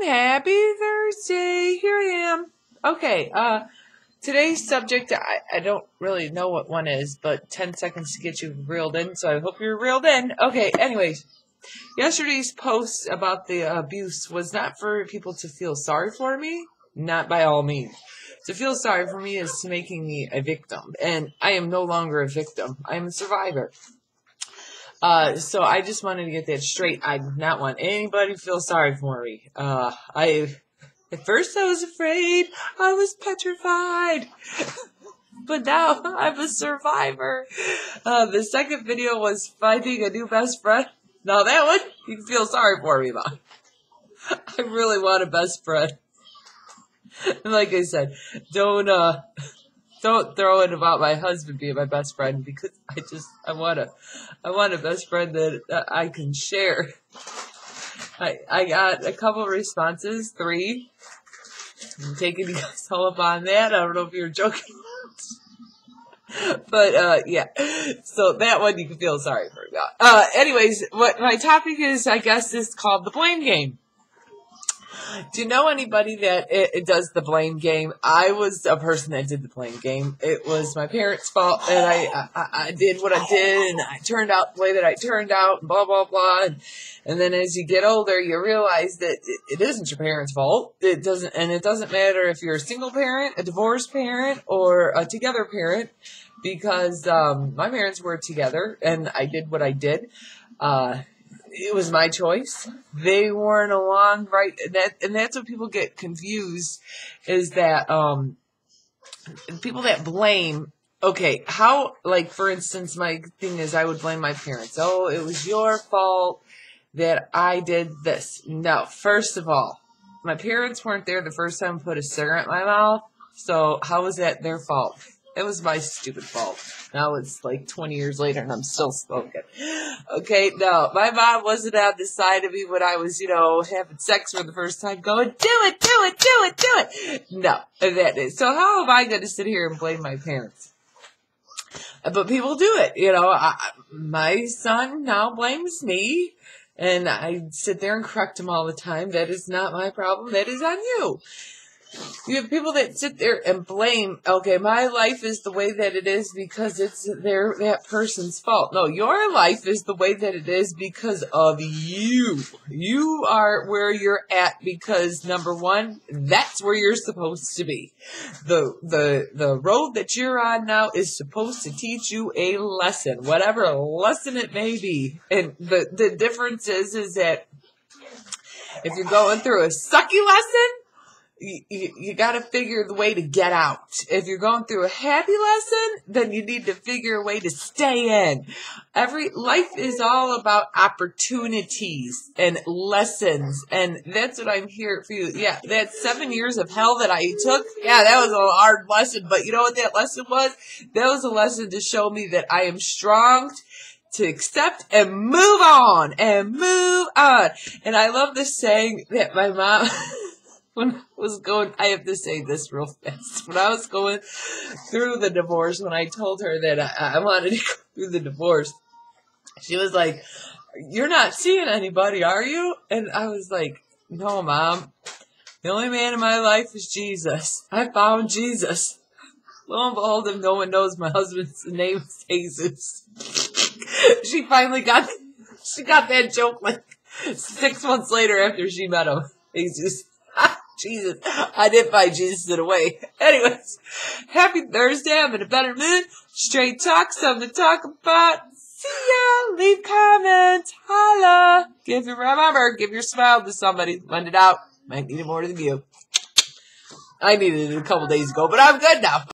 Happy Thursday. Here I am. Okay, today's subject, I don't really know what one is, but 10 seconds to get you reeled in, so I hope you're reeled in. Okay, anyways, yesterday's post about the abuse was not for people to feel sorry for me, not by all means. To feel sorry for me is making me a victim, and I am no longer a victim. I am a survivor. So I just wanted to get that straight. I do not want anybody to feel sorry for me. At first I was afraid. I was petrified. But now I'm a survivor. The second video was finding a new best friend. Now that one, you can feel sorry for me about. I really want a best friend. And like I said, don't throw in about my husband being my best friend, because I want a best friend that I can share. I got a couple of responses, 3. I'm taking you guys all up on that. I don't know if you're joking. But, yeah. So that one you can feel sorry for about. Anyways, what my topic is, I guess, is called the blame game. Do you know anybody that it does the blame game? I was a person that did the blame game. It was my parents' fault, and I did what I did, and I turned out the way that I turned out, and blah, blah, blah. And then as you get older, you realize that it isn't your parents' fault. It doesn't matter if you're a single parent, a divorced parent, or a together parent, because my parents were together, and I did what I did. It was my choice. They weren't along, right? And that's what people get confused, is that people that blame. Okay, how, like, for instance, my thing is I would blame my parents. Oh, it was your fault that I did this. No, first of all, my parents weren't there the first time I put a cigarette in my mouth, so how was that their fault? It was my stupid fault. Now it's like 20 years later and I'm still smoking. Okay, no, my mom wasn't on the side of me when I was, having sex for the first time going, do it, do it, do it, do it. No, that is. So how am I going to sit here and blame my parents? But people do it, my son now blames me, and I sit there and correct him all the time. That is not my problem. That is on you. You have people that sit there and blame, okay, my life is the way that it is because it's that person's fault. No, your life is the way that it is because of you. You are where you're at because, number one, that's where you're supposed to be. The road that you're on now is supposed to teach you a lesson, whatever lesson it may be. And the difference is that if you're going through a sucky lesson, you got to figure the way to get out. If you're going through a happy lesson, then you need to figure a way to stay in. Life is all about opportunities and lessons, and that's what I'm here for you. Yeah, that 7 years of hell that I took, yeah, that was a hard lesson, but you know what that lesson was? That was a lesson to show me that I am strong to accept and move on, and move on. And I love this saying that my mom... When I was going, I have to say this real fast. When I was going through the divorce, when I told her that I wanted to go through the divorce, she was like, "You're not seeing anybody, are you?" And I was like, "No, Mom. The only man in my life is Jesus. I found Jesus." Lo and behold, if no one knows, my husband's name is Jesus. She finally got that joke like 6 months later after she met him. Jesus. Jesus, I did find Jesus in a way. Anyways, happy Thursday. I'm in a better mood. Straight talk, something to talk about. See ya. Leave comments. Holla. Remember, give your smile to somebody. Lend it out. Might need it more than you. I needed it a couple days ago, but I'm good now.